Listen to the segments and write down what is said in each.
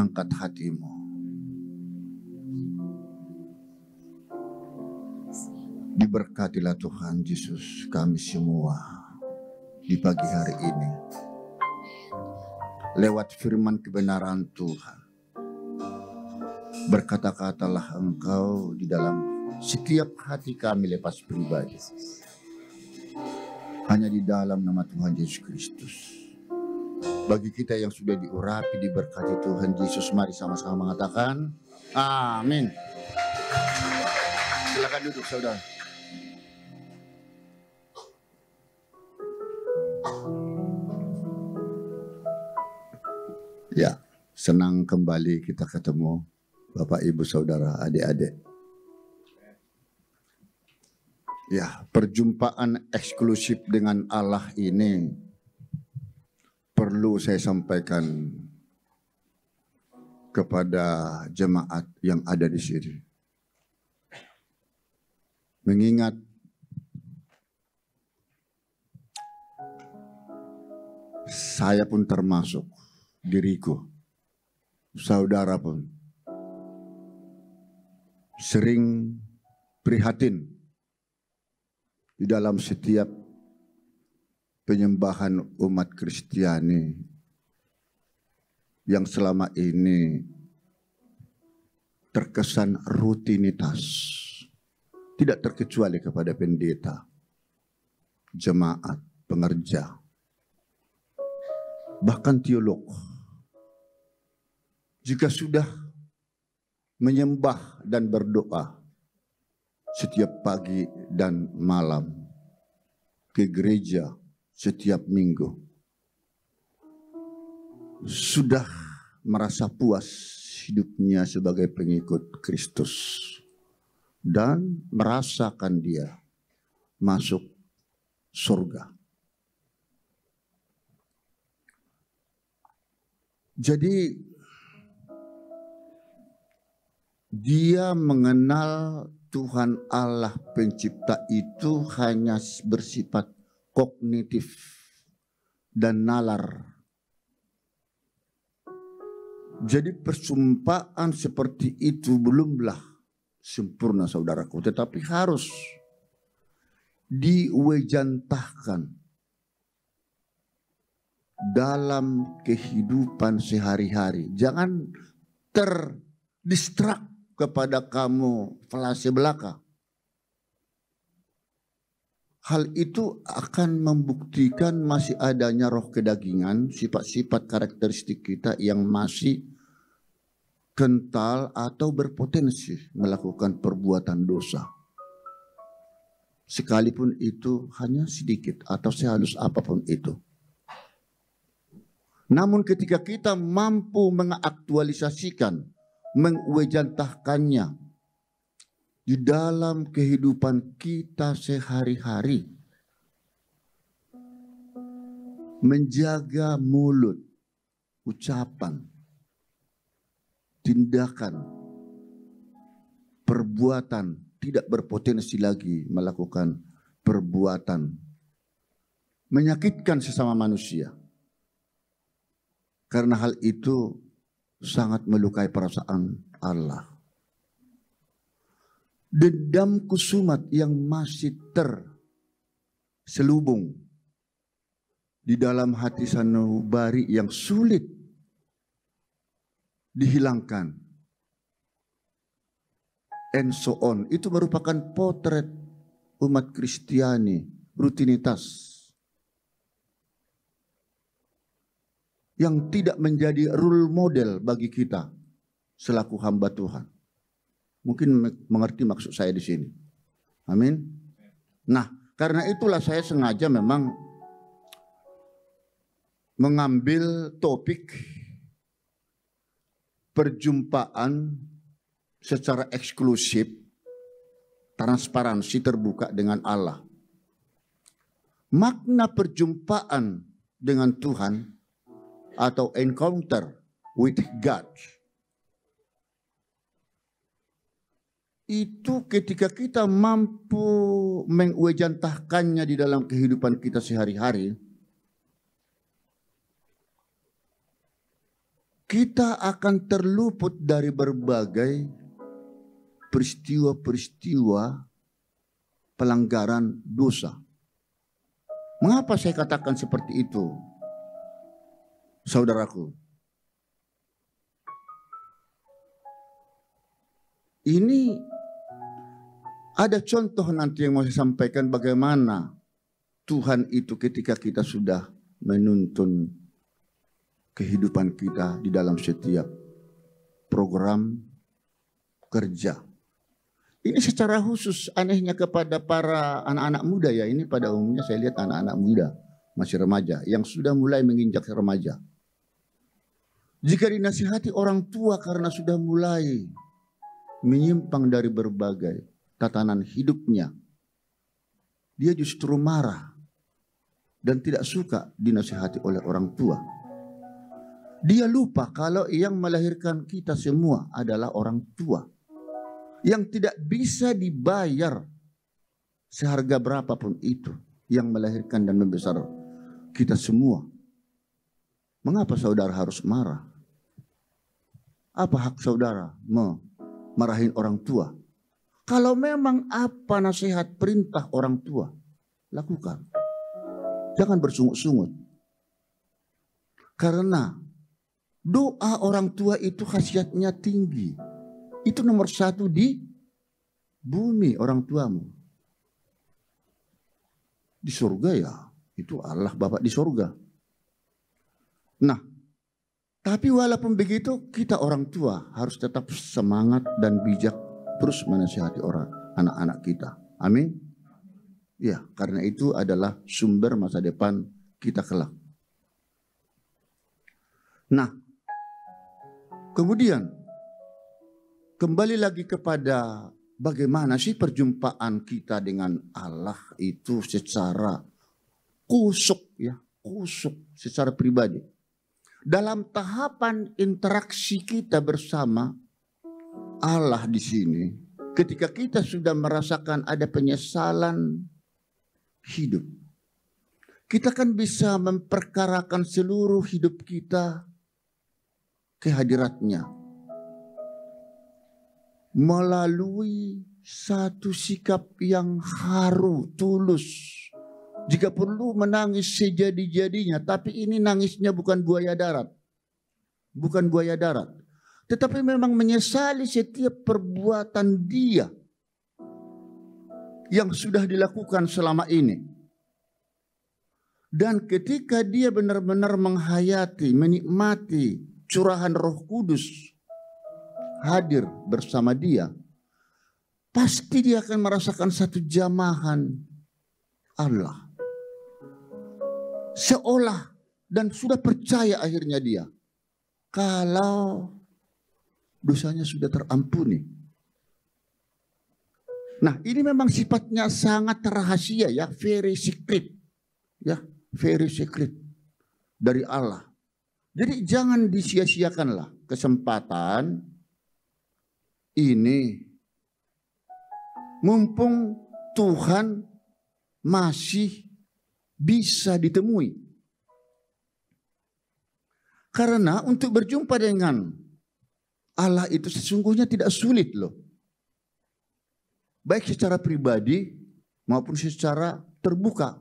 angkat hatimu. Diberkatilah Tuhan Yesus kami semua di pagi hari ini. Lewat firman kebenaran Tuhan, berkata-katalah Engkau di dalam setiap hati kami lepas pribadi. Hanya di dalam nama Tuhan Yesus Kristus. Bagi kita yang sudah diurapi, diberkati Tuhan Yesus, mari sama-sama mengatakan amin. Silakan duduk saudara. Ya, senang kembali kita ketemu Bapak, Ibu, Saudara, adik-adik. Ya, perjumpaan eksklusif dengan Allah ini perlu saya sampaikan kepada jemaat yang ada di sini. Mengingat saya pun termasuk, diriku, saudara pun sering prihatin di dalam setiap penyembahan umat Kristiani yang selama ini terkesan rutinitas, tidak terkecuali kepada pendeta, jemaat, pengerja, bahkan teolog. Jika sudah menyembah dan berdoa setiap pagi dan malam, ke gereja setiap minggu, sudah merasa puas hidupnya sebagai pengikut Kristus dan merasakan dia masuk surga. Jadi dia mengenal Tuhan Allah pencipta itu hanya bersifat kognitif dan nalar. Jadi persumpaan seperti itu belumlah sempurna saudaraku, tetapi harus diwejantahkan dalam kehidupan sehari-hari. Jangan terdistrak kepada kamu felase belaka. Hal itu akan membuktikan masih adanya roh kedagingan, sifat-sifat karakteristik kita yang masih kental atau berpotensi melakukan perbuatan dosa. Sekalipun itu hanya sedikit atau sehalus apapun itu. Namun ketika kita mampu mengaktualisasikan, mengwejantahkannya di dalam kehidupan kita sehari-hari, menjaga mulut, ucapan, tindakan, perbuatan, tidak berpotensi lagi melakukan perbuatan menyakitkan sesama manusia. Karena hal itu sangat melukai perasaan Allah. Dendam kusumat yang masih terselubung di dalam hati sanubari yang sulit dihilangkan, and so on. Itu merupakan potret umat Kristiani, rutinitas yang tidak menjadi role model bagi kita selaku hamba Tuhan. Mungkin mengerti maksud saya di sini. Amin. Nah, karena itulah saya sengaja memang mengambil topik perjumpaan secara eksklusif, transparansi, terbuka dengan Allah. Makna perjumpaan dengan Tuhan atau encounter with God itu ketika kita mampu mengwejantahkannya di dalam kehidupan kita sehari-hari, kita akan terluput dari berbagai peristiwa-peristiwa pelanggaran dosa. Mengapa saya katakan seperti itu, saudaraku? Ini ada contoh nanti yang mau saya sampaikan bagaimana Tuhan itu ketika kita sudah menuntun kehidupan kita di dalam setiap program kerja. Ini secara khusus anehnya kepada para anak-anak muda ya. Ini pada umumnya saya lihat anak-anak muda, masih remaja, yang sudah mulai menginjak remaja. Jika dinasihati orang tua karena sudah mulai menyimpang dari berbagai tatanan hidupnya, dia justru marah dan tidak suka dinasihati oleh orang tua. Dia lupa kalau yang melahirkan kita semua adalah orang tua yang tidak bisa dibayar seharga berapapun itu, yang melahirkan dan membesar kita semua. Mengapa saudara harus marah? Apa hak saudara marahin orang tua? Kalau memang apa nasihat perintah orang tua, lakukan. Jangan bersungut-sungut. Karena doa orang tua itu khasiatnya tinggi. Itu nomor satu di bumi orang tuamu. Di surga ya, itu Allah Bapa di surga. Nah, tapi walaupun begitu kita orang tua harus tetap semangat dan bijak terus menasihati orang anak-anak kita. Amin. Ya, karena itu adalah sumber masa depan kita kelak. Nah, kemudian kembali lagi kepada bagaimana sih perjumpaan kita dengan Allah itu secara kusuk ya, kusuk secara pribadi. Dalam tahapan interaksi kita bersama Allah di sini, ketika kita sudah merasakan ada penyesalan hidup, kita kan bisa memperkarakan seluruh hidup kita kehadiratnya melalui satu sikap yang haru, tulus. Jika perlu menangis sejadi-jadinya, tapi ini nangisnya bukan buaya darat. Bukan buaya darat. Tetapi memang menyesali setiap perbuatan dia yang sudah dilakukan selama ini. Dan ketika dia benar-benar menghayati, menikmati curahan Roh Kudus hadir bersama dia, pasti dia akan merasakan satu jamahan Allah. Seolah dan sudah percaya akhirnya dia kalau dosanya sudah terampuni. Nah, ini memang sifatnya sangat rahasia ya, very secret. Ya, very secret dari Allah. Jadi jangan disia-siakanlah kesempatan ini. Mumpung Tuhan masih bisa ditemui. Karena untuk berjumpa dengan Allah itu sesungguhnya tidak sulit loh. Baik secara pribadi maupun secara terbuka.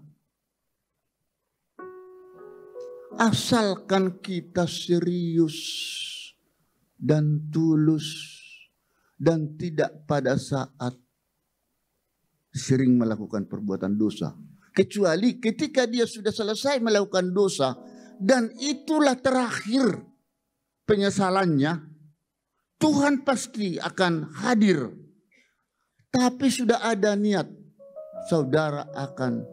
Asalkan kita serius dan tulus dan tidak pada saat sering melakukan perbuatan dosa. Kecuali ketika dia sudah selesai melakukan dosa dan itulah terakhir penyesalannya, Tuhan pasti akan hadir. Tapi sudah ada niat, saudara akan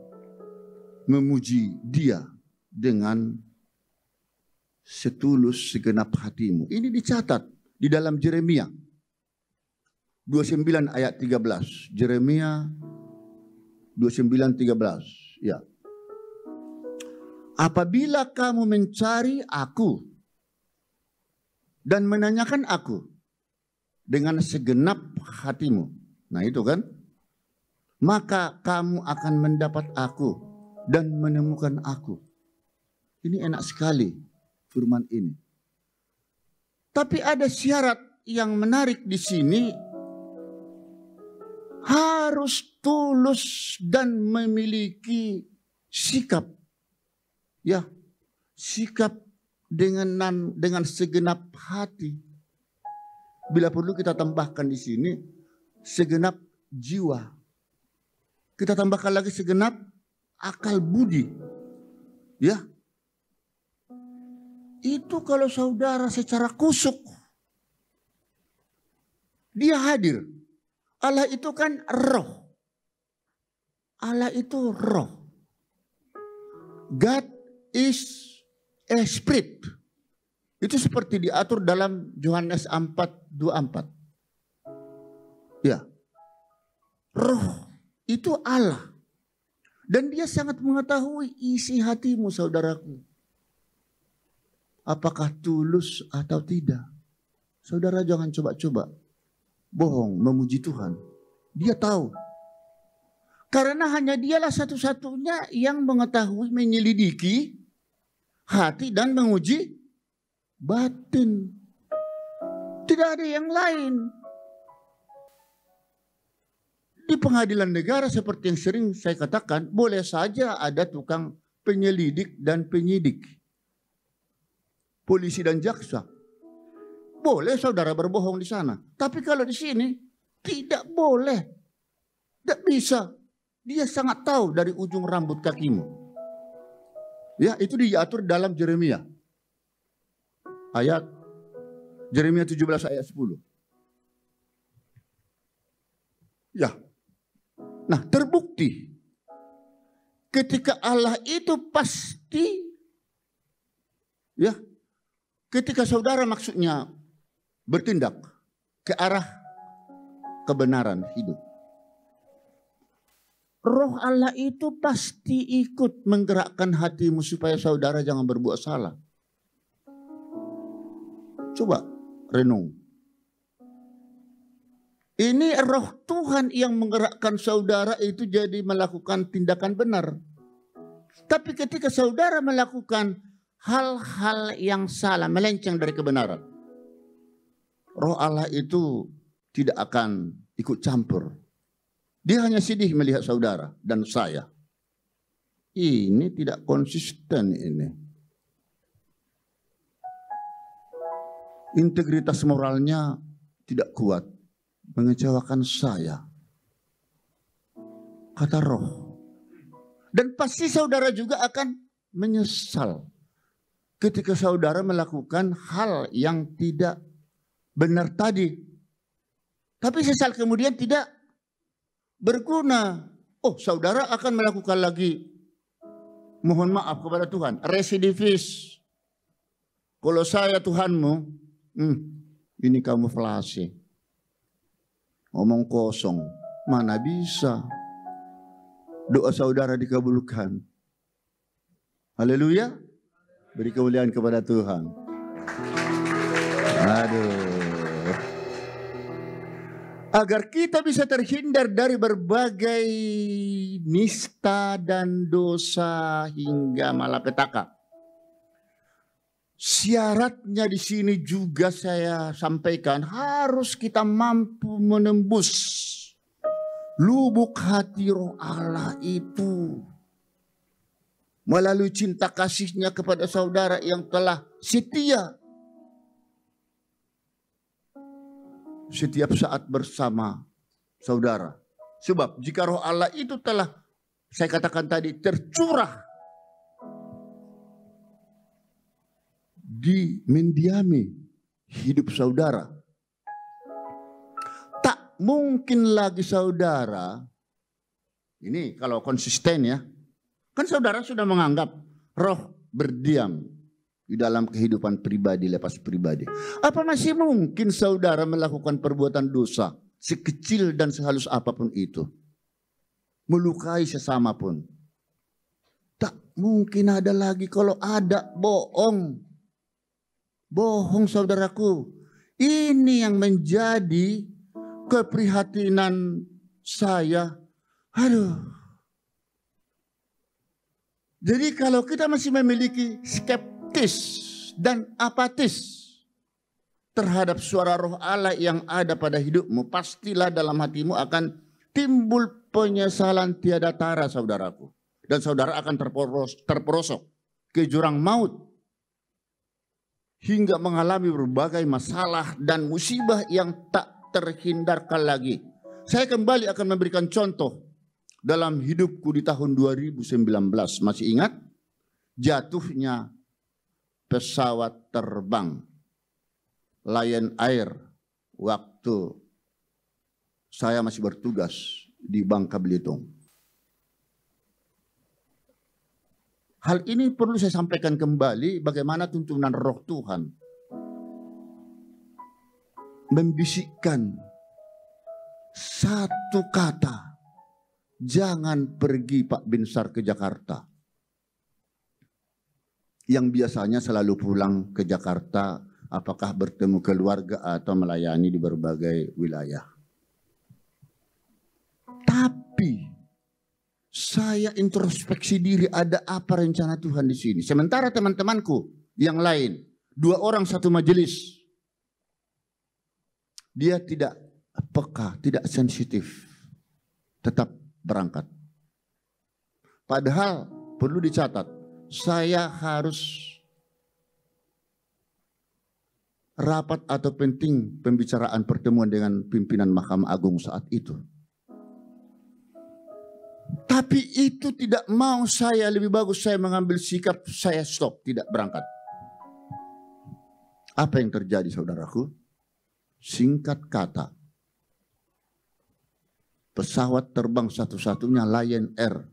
memuji dia dengan setulus segenap hatimu. Ini dicatat di dalam Yeremia 29 ayat 13. Yeremia 29:13. Ya. Apabila kamu mencari aku dan menanyakan aku dengan segenap hatimu. Nah itu kan. Maka kamu akan mendapat aku dan menemukan aku. Ini enak sekali firman ini. Tapi ada syarat yang menarik di sini. Harus tulus dan memiliki sikap. Ya, sikap dengan segenap hati. Bila perlu kita tambahkan di sini segenap jiwa. Kita tambahkan lagi segenap akal budi. Ya. Itu kalau saudara secara kusuk dia hadir. Allah itu kan roh. Allah itu roh. God is a spirit. Itu seperti diatur dalam Yohanes 4:24. Ya. Roh itu Allah. Dan dia sangat mengetahui isi hatimu, saudaraku. Apakah tulus atau tidak? Saudara jangan coba-coba bohong, memuji Tuhan. Dia tahu. Karena hanya dialah satu-satunya yang mengetahui, menyelidiki hati dan menguji batin. Tidak ada yang lain. Di pengadilan negara seperti yang sering saya katakan, boleh saja ada tukang penyelidik dan penyidik. Polisi dan jaksa. Boleh saudara berbohong di sana. Tapi kalau di sini tidak boleh. Tidak bisa. Dia sangat tahu dari ujung rambut kakimu. Ya, itu diatur dalam Yeremia. Yeremia 17 ayat 10. Ya. Nah, terbukti ketika Allah itu pasti, ya, ketika saudara maksudnya bertindak ke arah kebenaran hidup, roh Allah itu pasti ikut menggerakkan hatimu supaya saudara jangan berbuat salah. Coba renung. Ini roh Tuhan yang menggerakkan saudara itu jadi melakukan tindakan benar. Tapi ketika saudara melakukan hal-hal yang salah, melenceng dari kebenaran, roh Allah itu tidak akan ikut campur. Dia hanya sedih melihat saudara dan saya. Ini tidak konsisten ini. Integritas moralnya tidak kuat. Mengecewakan saya, kata roh. Dan pasti saudara juga akan menyesal ketika saudara melakukan hal yang tidak benar tadi. Tapi sesal kemudian tidak berguna. Oh, saudara akan melakukan lagi. Mohon maaf kepada Tuhan, residivis. Kalau saya Tuhanmu, ini kamuflase. Omong kosong, mana bisa doa saudara dikabulkan. Haleluya. Beri kemuliaan kepada Tuhan. Aduh. Agar kita bisa terhindar dari berbagai nista dan dosa hingga malapetaka. Syaratnya di sini juga saya sampaikan, harus kita mampu menembus lubuk hati roh Allah itu melalui cinta kasihnya kepada saudara yang telah setia setiap saat bersama saudara. Sebab jika roh Allah itu telah, saya katakan tadi, tercurah mendiami hidup saudara, tak mungkin lagi saudara, ini kalau konsisten ya, kan saudara sudah menganggap roh berdiam di dalam kehidupan pribadi lepas pribadi. Apa masih mungkin saudara melakukan perbuatan dosa sekecil dan sehalus apapun itu, melukai sesama pun? Tak mungkin ada lagi. Kalau ada, bohong. Bohong saudaraku. Ini yang menjadi keprihatinan saya. Aduh. Jadi kalau kita masih memiliki skeptis dan apatis, terhadap suara roh Allah yang ada pada hidupmu, pastilah dalam hatimu akan timbul penyesalan tiada tara, saudaraku. Dan saudara akan terperosok ke jurang maut hingga mengalami berbagai masalah dan musibah yang tak terhindarkan lagi. Saya kembali akan memberikan contoh dalam hidupku di tahun 2019. Masih ingat jatuhnya pesawat terbang Lion Air waktu saya masih bertugas di Bangka Belitung. Hal ini perlu saya sampaikan kembali bagaimana tuntunan roh Tuhan membisikkan satu kata, jangan pergi Pak Binsar ke Jakarta. Yang biasanya selalu pulang ke Jakarta, apakah bertemu keluarga atau melayani di berbagai wilayah. Tapi saya introspeksi diri, ada apa rencana Tuhan di sini. Sementara teman-temanku yang lain, 2 orang satu majelis, dia tidak peka, tidak sensitif, tetap berangkat. Padahal perlu dicatat, saya harus rapat atau penting pembicaraan pertemuan dengan pimpinan Mahkamah Agung saat itu. Tapi itu tidak mau saya, lebih bagus saya mengambil sikap, saya stop, tidak berangkat. Apa yang terjadi saudaraku? Singkat kata, pesawat terbang satu-satunya Lion Air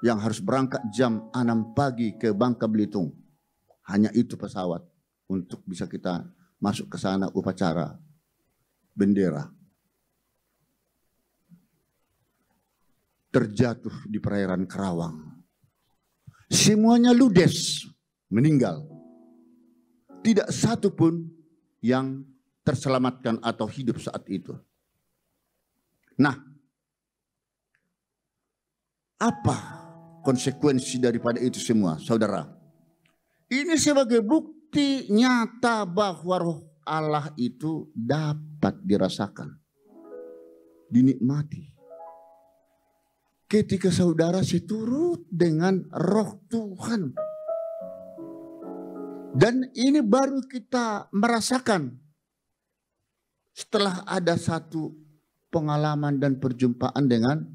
yang harus berangkat jam 6 pagi ke Bangka Belitung. Hanya itu pesawat untuk bisa kita masuk ke sana upacara bendera. Terjatuh di perairan Kerawang. Semuanya ludes, meninggal. Tidak satu pun yang terselamatkan atau hidup saat itu. Nah, apa konsekuensi daripada itu semua, saudara? Ini sebagai bukti nyata bahwa roh Allah itu dapat dirasakan, dinikmati. Ketika saudara seturut dengan roh Tuhan. Dan ini baru kita merasakan setelah ada satu pengalaman dan perjumpaan dengan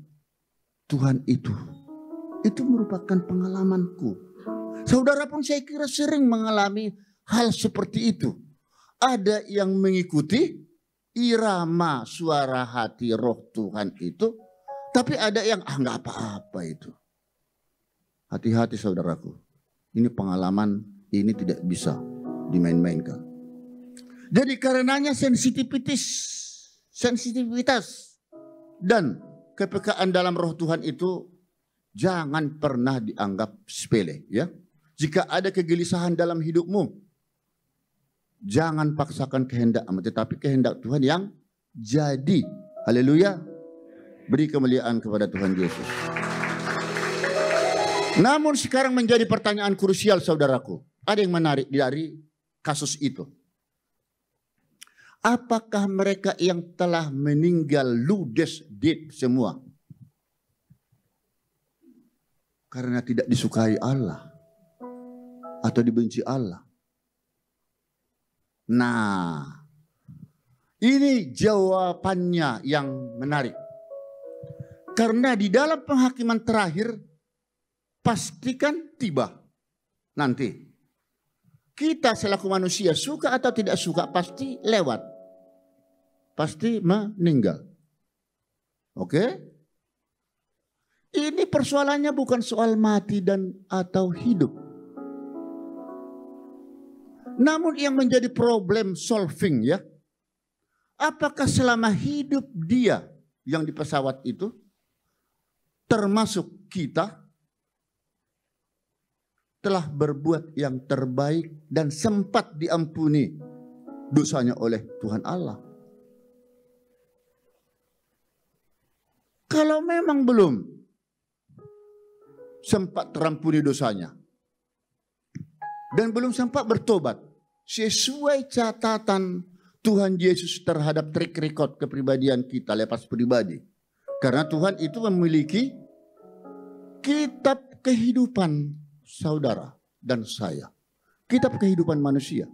Tuhan itu. Itu merupakan pengalamanku. Saudara pun saya kira sering mengalami hal seperti itu. Ada yang mengikuti irama suara hati roh Tuhan itu. Tapi ada yang nggak apa-apa itu. Hati-hati saudaraku. Ini pengalaman, ini tidak bisa dimain-mainkan. Jadi karenanya sensitivitas dan kepekaan dalam roh Tuhan itu jangan pernah dianggap sepele, ya. Jika ada kegelisahan dalam hidupmu, jangan paksakan kehendakmu, tetapi kehendak Tuhan yang jadi. Haleluya. Beri kemuliaan kepada Tuhan Yesus. Namun sekarang menjadi pertanyaan krusial saudaraku. Ada yang menarik dari kasus itu. Apakah mereka yang telah meninggal ludes dead semua? Karena tidak disukai Allah. Atau dibenci Allah. Nah, ini jawabannya yang menarik. Karena di dalam penghakiman terakhir pastikan tiba nanti. Kita selaku manusia suka atau tidak suka pasti lewat. Pasti meninggal. Oke? Ini persoalannya bukan soal mati dan atau hidup. Namun yang menjadi problem solving ya. Apakah selama hidup dia yang di pesawat itu termasuk kita telah berbuat yang terbaik dan sempat diampuni dosanya oleh Tuhan Allah. Kalau memang belum sempat terampuni dosanya dan belum sempat bertobat, sesuai catatan Tuhan Yesus terhadap track record kepribadian kita lepas pribadi. Karena Tuhan itu memiliki kitab kehidupan saudara dan saya. Kitab kehidupan manusia.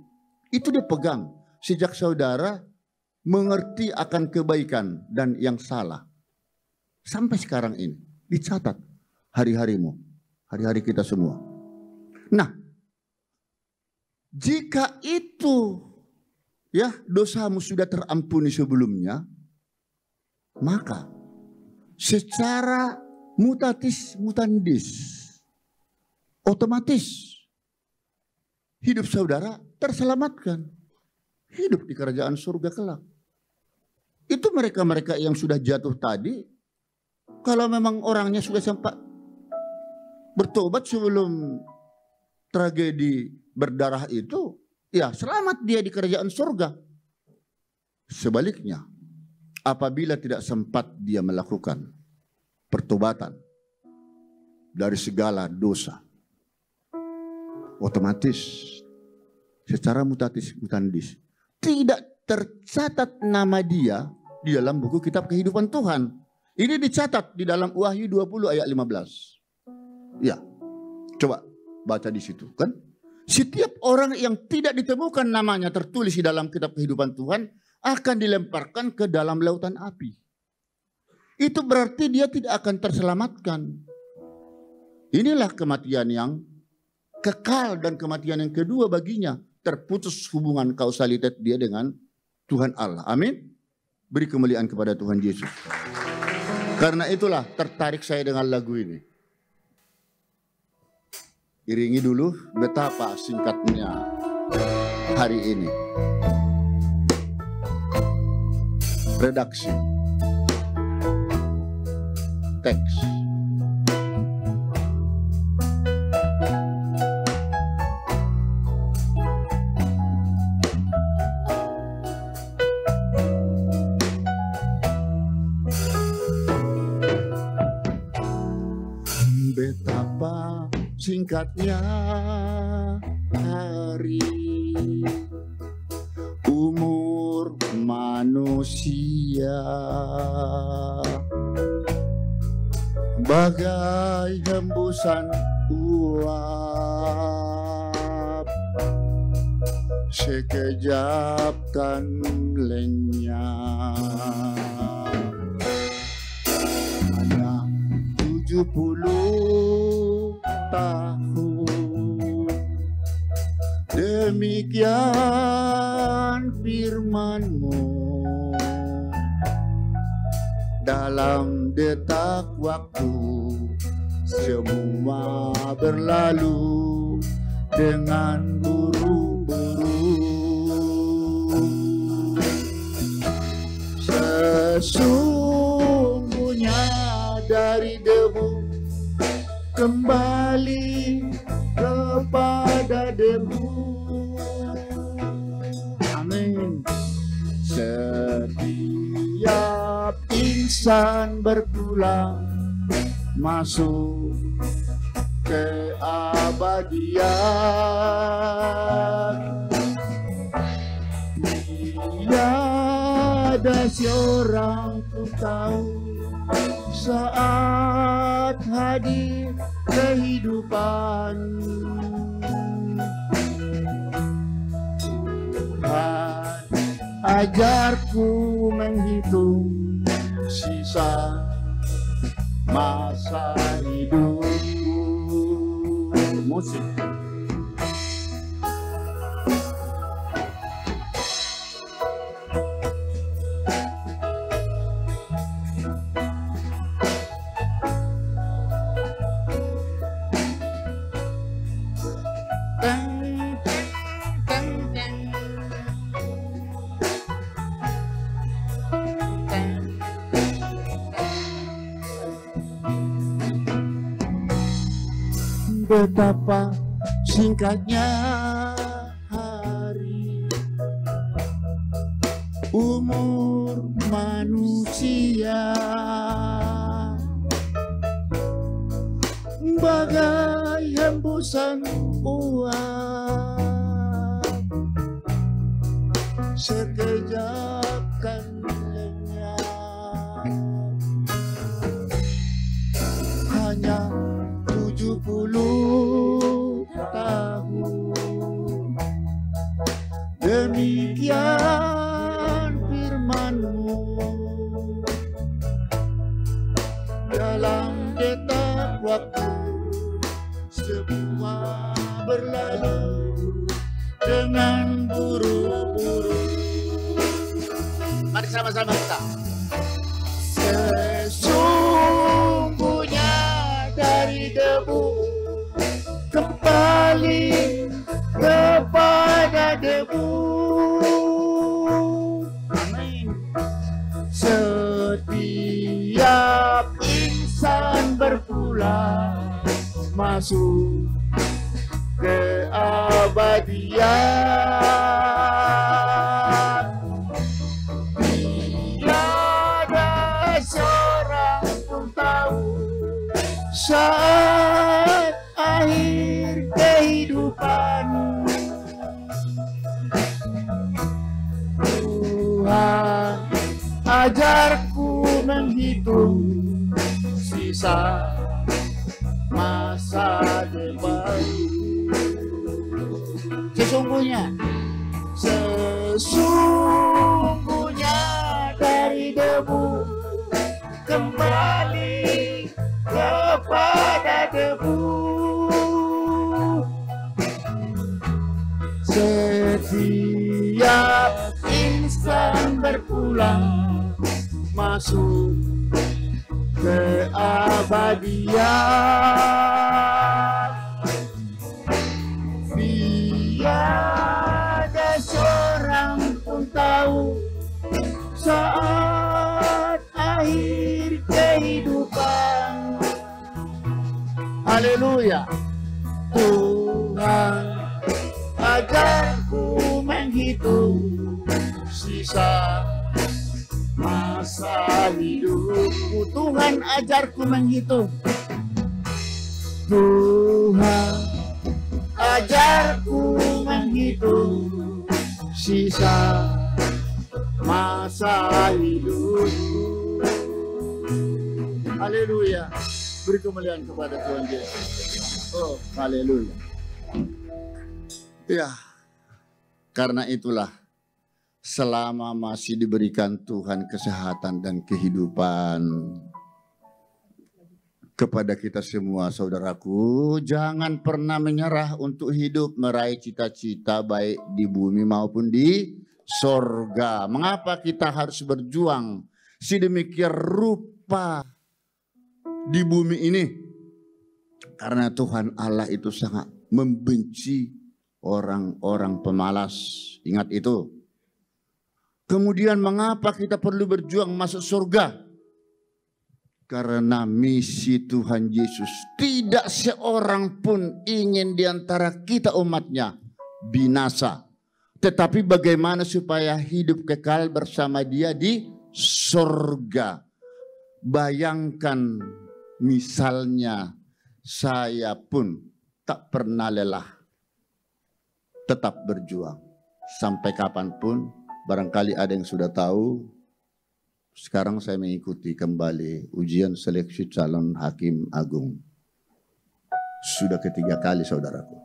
Itu dia pegang sejak saudara mengerti akan kebaikan dan yang salah. Sampai sekarang ini dicatat hari-harimu, hari-hari kita semua. Nah, jika itu ya dosamu sudah terampuni sebelumnya, maka secara mutatis mutandis otomatis hidup saudara terselamatkan. Hidup di kerajaan surga kelak. Itu mereka-mereka yang sudah jatuh tadi, kalau memang orangnya sudah sempat bertobat sebelum tragedi berdarah itu, ya selamat dia di kerajaan surga. Sebaliknya, apabila tidak sempat dia melakukan pertobatan dari segala dosa, otomatis secara mutatis mutandis tidak tercatat nama dia di dalam buku kitab kehidupan Tuhan. Ini dicatat di dalam Wahyu 20 ayat 15. Ya, coba baca di situ kan. Setiap orang yang tidak ditemukan namanya tertulis di dalam kitab kehidupan Tuhan akan dilemparkan ke dalam lautan api. Itu berarti dia tidak akan terselamatkan. Inilah kematian yang kekal dan kematian yang kedua baginya. Terputus hubungan kausalitas dia dengan Tuhan Allah. Amin. Beri kemuliaan kepada Tuhan Yesus. Karena itulah tertarik saya dengan lagu ini. Iringi dulu betapa singkatnya hari ini. Redaksi. Teks. Betapa singkatnya hari, umur manusia bagai hembusan uap, sekejap kan lenyap. Hanya 70 tahun, demikian firman-Mu. Dalam detak waktu semua berlalu dengan buru-buru. Sesungguhnya dari debu kembali kepada debu. Amin. Setiap insan berpulang masuk ke abadian. Tiada seorang pun tahu saat hadir kehidupan. Tuhan, ajarku menghitung sisa masa hidupku. Musik. Betapa singkatnya hari, umur manusia bagai hembusan uap, sekejap kan lenyap. Hanya 70 tahun, demikian firman-Mu. Dalam detak waktu semua berlalu dengan buru-buru. Mari sama-sama kita. Sesungguhnya dari debu kembali kepada debu. Amin. Setiap insan berpulang masuk ke abadian. Tiada seorang pun tahu saat akhir kehidupan. Tuhan, ajarku menghitung sisa masa depan. Sesungguhnya dari debu kembali kepada debu. Setiap insan berpulang masuk ke abadian. Tiada seorang pun tahu saat akhir kehidupan. Haleluya. Tuhan, ajarku menghitung sisa masa hidupku. Tuhan, ajarku menghitung. Tuhan, ajarku menghitung sisa masa hidupku. Haleluya. Beri kemuliaan kepada Tuhan Yesus. Oh, haleluya. Ya, karena itulah selama masih diberikan Tuhan kesehatan dan kehidupan kepada kita semua, saudaraku, jangan pernah menyerah untuk hidup meraih cita-cita baik di bumi maupun di sorga. Mengapa kita harus berjuang sedemikian rupa di bumi ini? Karena Tuhan Allah itu sangat membenci orang-orang pemalas. Ingat itu. Kemudian mengapa kita perlu berjuang masuk surga? Karena misi Tuhan Yesus, tidak seorang pun ingin di antara kita umatnya binasa. Tetapi bagaimana supaya hidup kekal bersama Dia di surga. Bayangkan misalnya saya pun tak pernah lelah, tetap berjuang sampai kapanpun. Barangkali ada yang sudah tahu, sekarang saya mengikuti kembali ujian seleksi calon hakim agung. Sudah ketiga kali, saudaraku.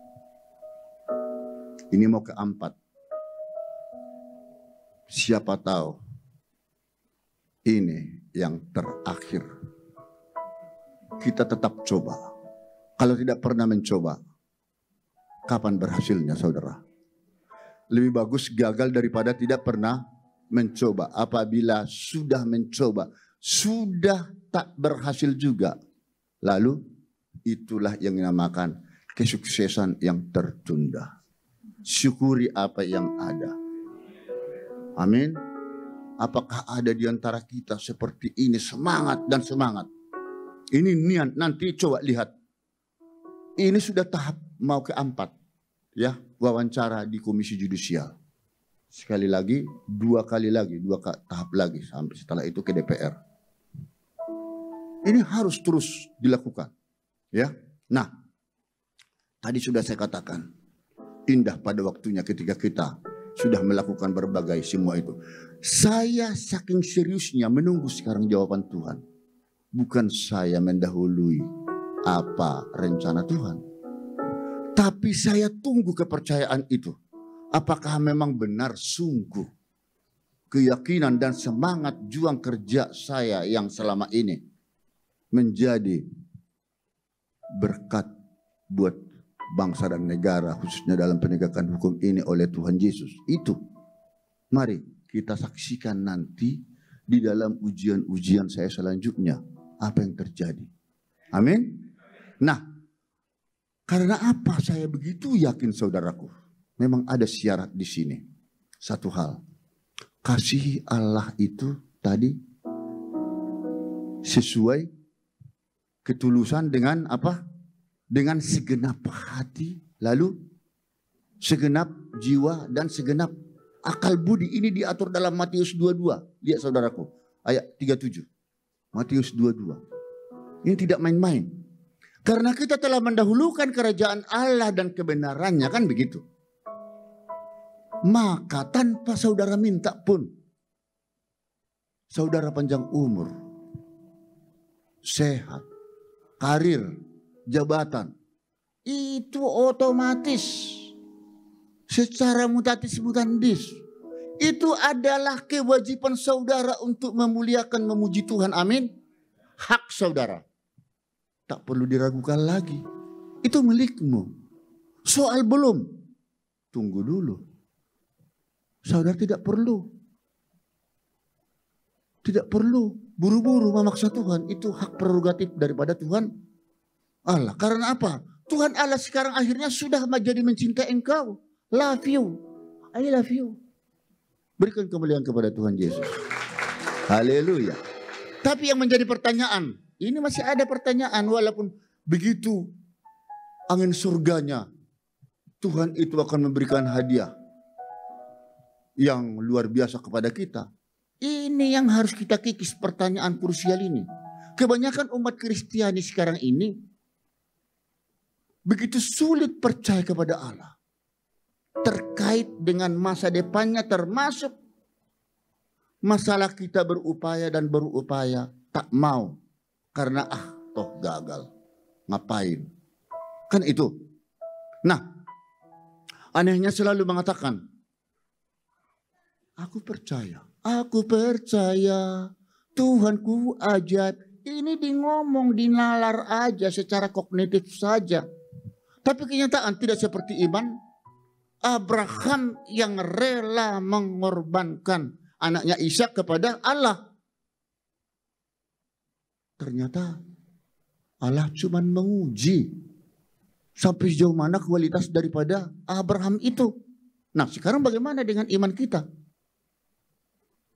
Ini mau keempat. Siapa tahu ini yang terakhir. Kita tetap coba. Kalau tidak pernah mencoba, kapan berhasilnya, saudara? Lebih bagus gagal daripada tidak pernah mencoba. Apabila sudah mencoba, sudah tak berhasil juga, lalu itulah yang dinamakan kesuksesan yang tertunda. Syukuri apa yang ada. Amin. Apakah ada di antara kita seperti ini, semangat dan semangat? Ini niat, nanti coba lihat. Ini sudah tahap mau keempat, ya, wawancara di Komisi Judisial. Sekali lagi, dua tahap lagi, sampai setelah itu ke DPR. Ini harus terus dilakukan, ya. Nah, tadi sudah saya katakan, indah pada waktunya ketika kita sudah melakukan berbagai semua itu. Saya saking seriusnya menunggu sekarang jawaban Tuhan. Bukan saya mendahului apa rencana Tuhan. Tapi saya tunggu kepercayaan itu. Apakah memang benar sungguh keyakinan dan semangat juang kerja saya yang selama ini menjadi berkat buat bangsa dan negara, khususnya dalam penegakan hukum ini oleh Tuhan Yesus. Itu mari kita saksikan nanti di dalam ujian-ujian saya selanjutnya apa yang terjadi. Amin. Nah, karena apa saya begitu yakin saudaraku? Memang ada syarat di sini. Satu hal, kasih Allah itu tadi sesuai ketulusan dengan apa? Dengan segenap hati, lalu segenap jiwa dan segenap akal budi. Ini diatur dalam Matius 22. Lihat saudaraku, ayat 37. Matius 22. Ini tidak main-main. Karena kita telah mendahulukan kerajaan Allah dan kebenarannya, kan begitu. Maka tanpa saudara minta pun, saudara panjang umur, sehat, karir, jabatan, itu otomatis secara mutatis mutandis itu adalah kewajiban saudara untuk memuliakan, memuji Tuhan. Amin. Hak saudara, tak perlu diragukan lagi, itu milikmu. Soal belum, tunggu dulu. Saudara tidak perlu buru-buru memaksa Tuhan. Itu hak prerogatif daripada Tuhan Allah. Karena apa? Tuhan Allah sekarang akhirnya sudah menjadi mencintai engkau. Love you. I love you. Berikan kemuliaan kepada Tuhan Yesus. Haleluya. Tapi yang menjadi pertanyaan, ini masih ada pertanyaan walaupun begitu angin surganya, Tuhan itu akan memberikan hadiah yang luar biasa kepada kita. Ini yang harus kita kikis, pertanyaan krusial ini. Kebanyakan umat Kristiani sekarang ini begitu sulit percaya kepada Allah terkait dengan masa depannya, termasuk masalah kita berupaya dan berupaya tak mau karena toh gagal, ngapain, kan itu. Nah, anehnya selalu mengatakan aku percaya Tuhanku ajaib. Ini ngomong, dinalar aja secara kognitif saja. Tapi kenyataan tidak seperti iman Abraham yang rela mengorbankan anaknya Ishak kepada Allah. Ternyata Allah cuma menguji sampai sejauh mana kualitas daripada Abraham itu. Nah, sekarang bagaimana dengan iman kita?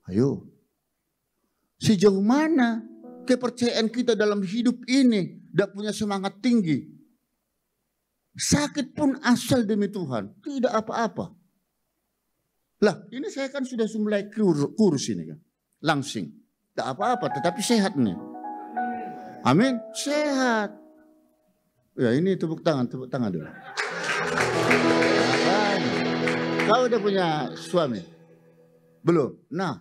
Ayo, sejauh mana kepercayaan kita dalam hidup ini tidak punya semangat tinggi? Sakit pun asal demi Tuhan, tidak apa-apa. Lah, ini saya kan sudah mulai kurus ini kan, langsing, tidak apa-apa, tetapi sehat nih. Amin, sehat. Ya ini tepuk tangan dulu. Kau udah punya suami? Belum. Nah,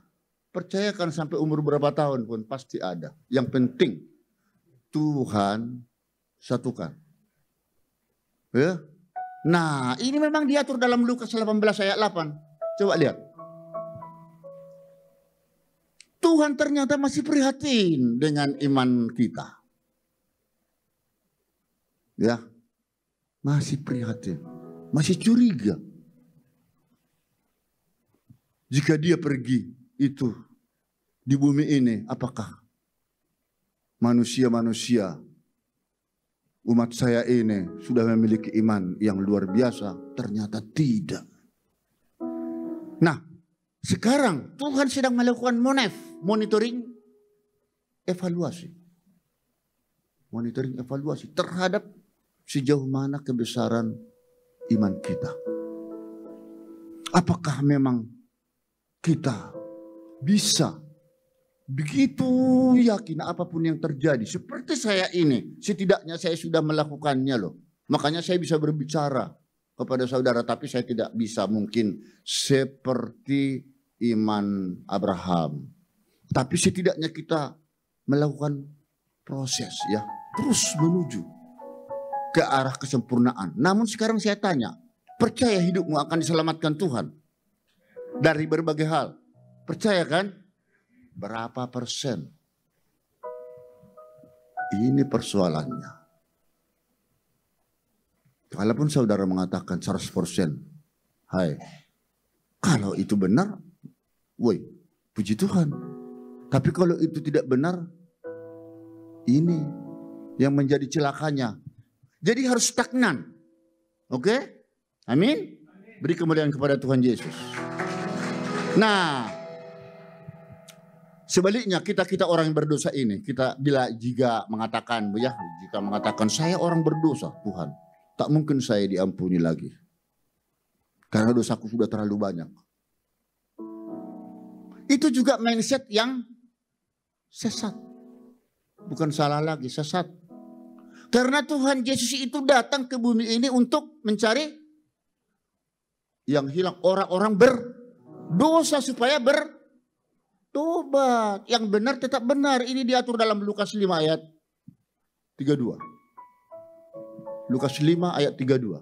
percayakan sampai umur berapa tahun pun pasti ada. Yang penting Tuhan satukan. Ya. Nah, ini memang diatur dalam Lukas 18 ayat 8. Coba lihat. Tuhan ternyata masih prihatin dengan iman kita. Ya. Masih prihatin, masih curiga. Jika dia pergi itu di bumi ini, apakah manusia-manusia umat saya ini sudah memiliki iman yang luar biasa? Ternyata tidak. Nah, sekarang Tuhan sedang melakukan monitoring evaluasi. Monitoring evaluasi terhadap sejauh mana kebesaran iman kita. Apakah memang kita bisa begitu yakin apapun yang terjadi? Seperti saya ini, setidaknya saya sudah melakukannya loh. Makanya saya bisa berbicara kepada saudara, tapi saya tidak bisa mungkin seperti iman Abraham. Tapi setidaknya kita melakukan proses ya, terus menuju ke arah kesempurnaan. Namun sekarang saya tanya, percaya hidupmu akan diselamatkan Tuhan dari berbagai hal? Percaya kan? Berapa persen? Ini persoalannya. Kalaupun saudara mengatakan 100%, hai, kalau itu benar, woi, puji Tuhan. Tapi kalau itu tidak benar, ini yang menjadi celakanya. Jadi harus stagnan. Oke? Amin? Beri kemuliaan kepada Tuhan Yesus. Nah, sebaliknya kita orang yang berdosa ini, kita jika mengatakan saya orang berdosa, Tuhan, tak mungkin saya diampuni lagi. Karena dosaku sudah terlalu banyak. Itu juga mindset yang sesat. Bukan salah lagi, sesat. Karena Tuhan Yesus itu datang ke bumi ini untuk mencari yang hilang, orang-orang berdosa supaya bertobat. Yang benar tetap benar. Ini diatur dalam Lukas 5 ayat 32. Lukas 5 ayat 32.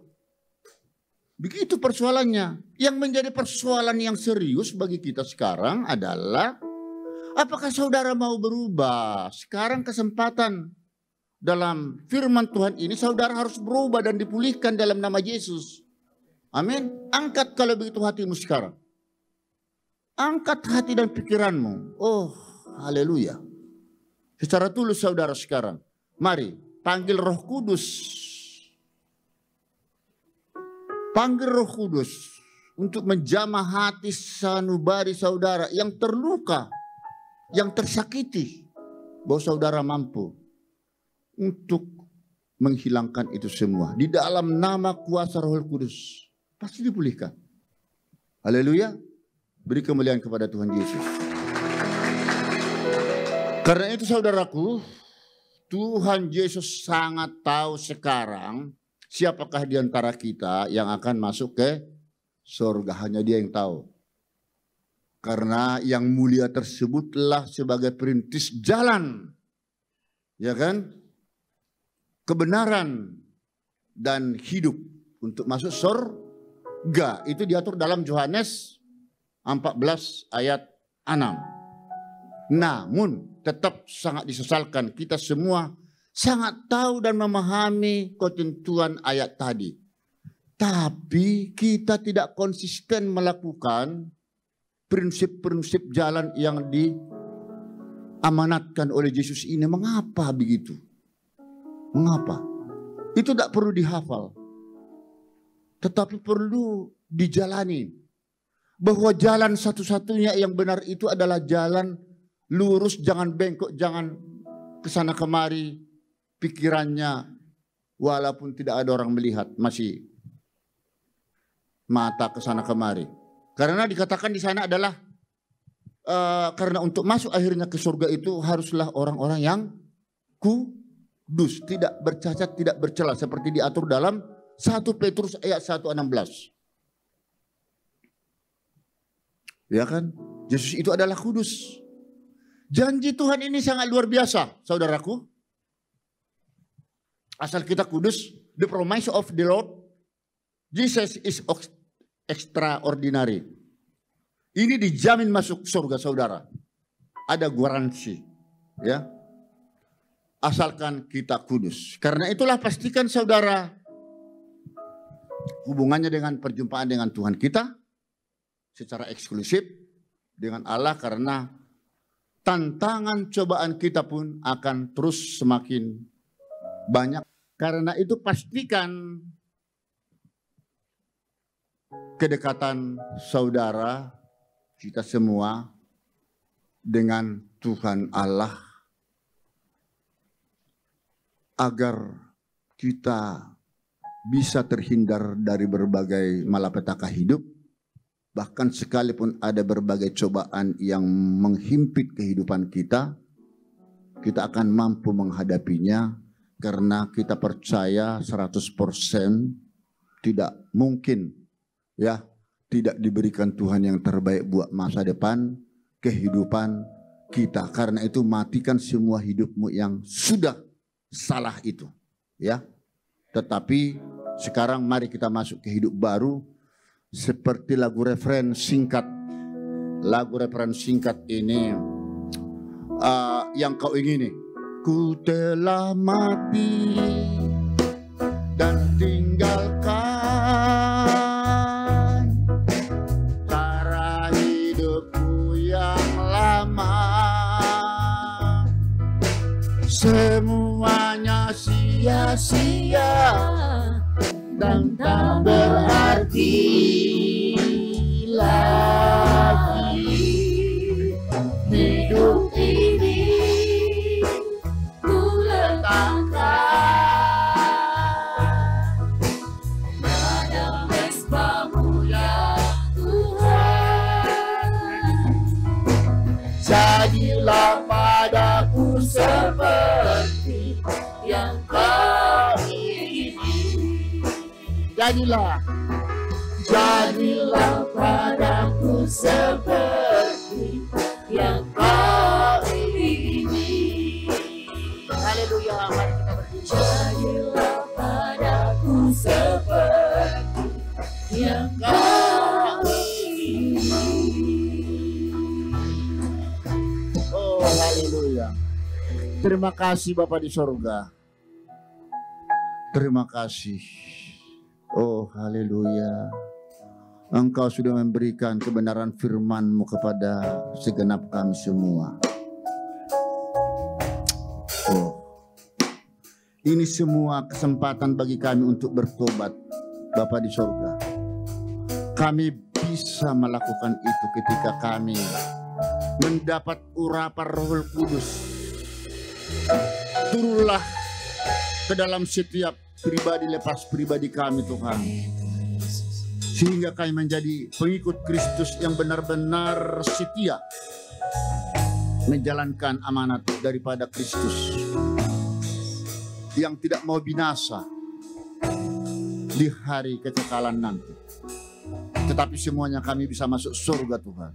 Begitu persoalannya. Yang menjadi persoalan yang serius bagi kita sekarang adalah, apakah saudara mau berubah? Sekarang kesempatan dalam firman Tuhan ini, saudara harus berubah dan dipulihkan dalam nama Yesus. Amin. Angkat kalau begitu hatimu sekarang. Angkat hati dan pikiranmu. Oh, haleluya. Secara tulus saudara sekarang. Mari, panggil Roh Kudus. Panggil Roh Kudus untuk menjamah hati sanubari saudara yang terluka, yang tersakiti, bahwa saudara mampu untuk menghilangkan itu semua. Di dalam nama kuasa Roh Kudus pasti dipulihkan. Haleluya. Beri kemuliaan kepada Tuhan Yesus. Karena itu saudaraku, Tuhan Yesus sangat tahu sekarang siapakah di antara kita yang akan masuk ke surga. Hanya Dia yang tahu. Karena yang mulia tersebutlah sebagai perintis jalan. Ya kan? Kebenaran dan hidup untuk masuk surga. Itu diatur dalam Yohanes 14 ayat 6. Namun tetap sangat disesalkan, kita semua sangat tahu dan memahami ketentuan ayat tadi. Tapi kita tidak konsisten melakukan prinsip-prinsip jalan yang diamanatkan oleh Yesus ini. Mengapa begitu? Mengapa? Itu tidak perlu dihafal. Tetapi perlu dijalani. Bahwa jalan satu-satunya yang benar itu adalah jalan lurus, jangan bengkok, jangan kesana kemari. Pikirannya walaupun tidak ada orang melihat, masih mata kesana kemari. Karena dikatakan di sana adalah karena untuk masuk akhirnya ke surga itu haruslah orang-orang yang kudus, tidak bercacat, tidak bercela, seperti diatur dalam 1 Petrus ayat 1:16. Ya kan? Yesus itu adalah kudus. Janji Tuhan ini sangat luar biasa, saudaraku. Asal kita kudus, the promise of the Lord Jesus is extraordinary. Ini dijamin masuk surga, saudara. Ada garansi, ya. Asalkan kita kudus. Karena itulah pastikan saudara hubungannya dengan perjumpaan dengan Tuhan kita secara eksklusif dengan Allah, karena tantangan cobaan kita pun akan terus semakin banyak. Karena itu pastikan kedekatan saudara kita semua dengan Tuhan Allah, agar kita bisa terhindar dari berbagai malapetaka hidup. Bahkan sekalipun ada berbagai cobaan yang menghimpit kehidupan kita, kita akan mampu menghadapinya karena kita percaya 100% tidak mungkin ya tidak diberikan Tuhan yang terbaik buat masa depan kehidupan kita. Karena itu matikan semua hidupmu yang sudah salah itu, ya. Tetapi sekarang mari kita masuk ke hidup baru seperti lagu referen singkat. Lagu referen singkat ini yang kau ingini. Ku telah mati dan tinggalkan cara hidupku yang lama. Semuanya sia-sia dan tak berarti lagi. Hidup ini ku letakkan pada mesbah-Mu ya Tuhan. Jadilah padaku seperti yang Kau ingini. Jadilah padaku seperti yang Kau ingini. Haleluya, mari kita berdiri. Jadilah padaku seperti yang Kau ingini. Oh, haleluya. Terima kasih Bapa di sorga. Terima kasih. Oh, haleluya. Engkau sudah memberikan kebenaran firman-Mu kepada segenap kami semua. Oh, ini semua kesempatan bagi kami untuk bertobat, Bapa di sorga. Kami bisa melakukan itu ketika kami mendapat urapan Roh Kudus. Turunlah ke dalam setiap pribadi lepas pribadi kami Tuhan, sehingga kami menjadi pengikut Kristus yang benar-benar setia menjalankan amanat daripada Kristus, yang tidak mau binasa di hari kekekalan nanti, tetapi semuanya kami bisa masuk surga Tuhan.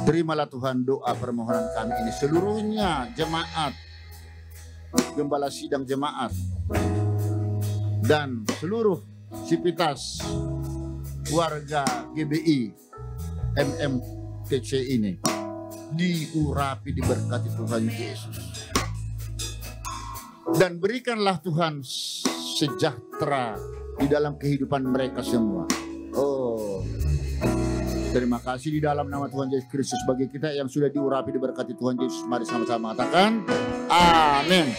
Terimalah Tuhan doa permohonan kami ini seluruhnya, jemaat, gembala sidang jemaat, dan seluruh sivitas warga GBI MMTC ini diurapi, diberkati Tuhan Yesus. Dan berikanlah Tuhan sejahtera di dalam kehidupan mereka semua. Oh, terima kasih di dalam nama Tuhan Yesus Kristus. Bagi kita yang sudah diurapi, diberkati Tuhan Yesus, mari sama-sama katakan amin.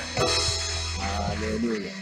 Haleluya.